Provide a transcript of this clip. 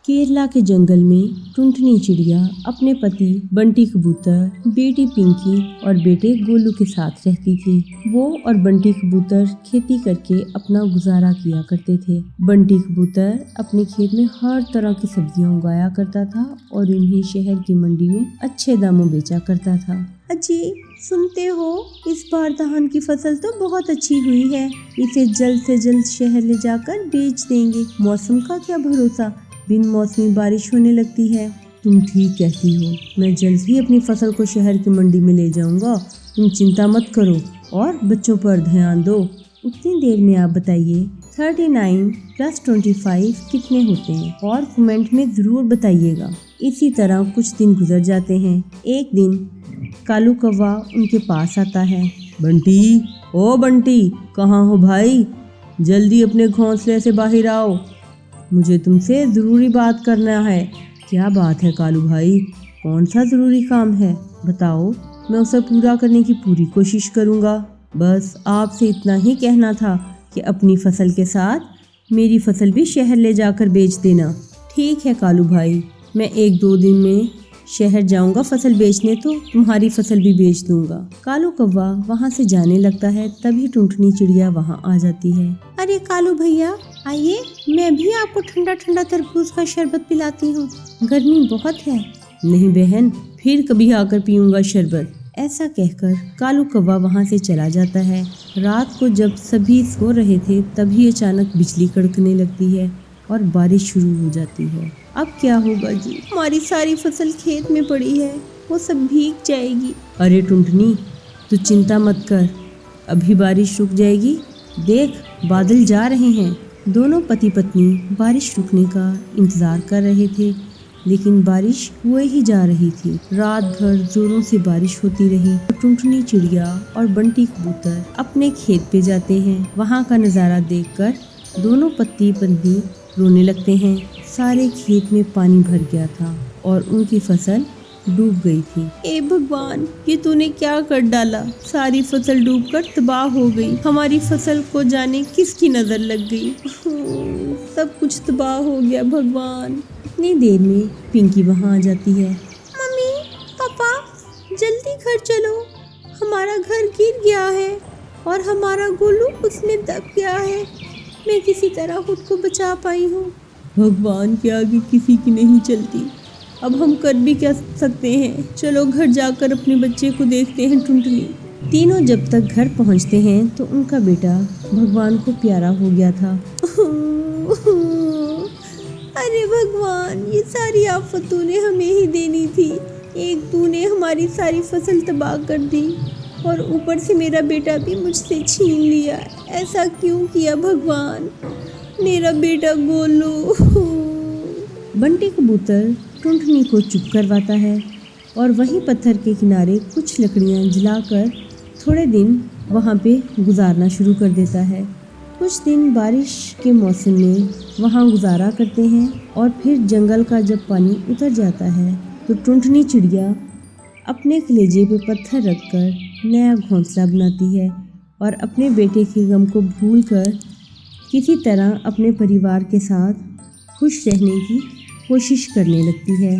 केरला के जंगल में टुनटुनी चिड़िया अपने पति बंटी कबूतर, बेटी पिंकी और बेटे गोलू के साथ रहती थी। वो और बंटी कबूतर खेती करके अपना गुजारा किया करते थे। बंटी कबूतर अपने खेत में हर तरह की सब्जियां उगाया करता था और इन्हें शहर की मंडी में अच्छे दामों बेचा करता था। अजी सुनते हो, इस बार धान की फसल तो बहुत अच्छी हुई है। इसे जल्द से जल्द शहर ले जाकर बेच देंगे। मौसम का क्या भरोसा, बिन मौसमी बारिश होने लगती है। तुम ठीक कहती हो, मैं जल्द ही अपनी फसल को शहर की मंडी में ले जाऊंगा। तुम चिंता मत करो और बच्चों पर ध्यान दो। उतनी देर में आप बताइए 39 + 25 कितने होते हैं और कमेंट में ज़रूर बताइएगा। इसी तरह कुछ दिन गुजर जाते हैं। एक दिन कालू कौवा उनके पास आता है। बंटी, ओ बंटी, कहाँ हो भाई? जल्दी अपने घोंसले से बाहर आओ, मुझे तुमसे ज़रूरी बात करना है। क्या बात है कालू भाई, कौन सा ज़रूरी काम है? बताओ, मैं उसे पूरा करने की पूरी कोशिश करूँगा। बस आपसे इतना ही कहना था कि अपनी फसल के साथ मेरी फसल भी शहर ले जाकर बेच देना। ठीक है कालू भाई, मैं 1-2 दिन में शहर जाऊंगा फसल बेचने, तो तुम्हारी फसल भी बेच दूंगा। कालू कौवा वहाँ से जाने लगता है। तभी टुनटुनी चिड़िया वहाँ आ जाती है। अरे कालू भैया आइए, मैं भी आपको ठंडा ठंडा तरबूज का शरबत पिलाती हूँ। गर्मी बहुत है। नहीं बहन, फिर कभी आकर पीऊंगा शरबत। ऐसा कहकर कालू कौवा वहाँ से चला जाता है। रात को जब सभी सो रहे थे तभी अचानक बिजली कड़कने लगती है और बारिश शुरू हो जाती है। अब क्या होगा जी? हमारी सारी फसल खेत में पड़ी है, वो सब भीग जाएगी। अरे टुनटुनी, तू चिंता मत कर, अभी बारिश रुक जाएगी। देख, बादल जा रहे हैं। दोनों पति पत्नी बारिश रुकने का इंतजार कर रहे थे, लेकिन बारिश हुए ही जा रही थी। रात भर जोरों से बारिश होती रही। टुनटुनी चिड़िया और बंटी कबूतर अपने खेत पे जाते हैं। वहाँ का नज़ारा देखकर दोनों पति पत्नी रोने लगते हैं। सारे खेत में पानी भर गया था और उनकी फसल डूब गई थी। ए भगवान, ये तूने क्या कर डाला? सारी फसल डूबकर तबाह हो गई। हमारी फसल को जाने किसकी नजर लग गई। सब कुछ तबाह हो गया भगवान। इतनी देर में पिंकी वहाँ आ जाती है। मम्मी, पापा, जल्दी घर चलो, हमारा घर गिर गया है और हमारा गोलू उसमें दब गया है। मैं किसी तरह खुद को बचा पाई हूँ। भगवान के आगे किसी की नहीं चलती। अब हम कर भी क्या सकते हैं? चलो घर जाकर अपने बच्चे को देखते हैं। टुनटुनी तीनों जब तक घर पहुँचते हैं तो उनका बेटा भगवान को प्यारा हो गया था। अरे भगवान, ये सारी आफत तूने हमें ही देनी थी। एक तूने हमारी सारी फसल तबाह कर दी और ऊपर से मेरा बेटा भी मुझसे छीन लिया। ऐसा क्यों किया भगवान? मेरा बेटा गोलू। बंटी कबूतर टुनटुनी को चुप करवाता है और वहीं पत्थर के किनारे कुछ लकड़ियां जलाकर थोड़े दिन वहां पे गुजारना शुरू कर देता है। कुछ दिन बारिश के मौसम में वहां गुजारा करते हैं और फिर जंगल का जब पानी उतर जाता है तो टुनटुनी चिड़िया अपने कलेजे पे पत्थर रखकर नया घोंसला बनाती है और अपने बेटे के गम को भूलकर किसी तरह अपने परिवार के साथ खुश रहने की कोशिश करने लगती है।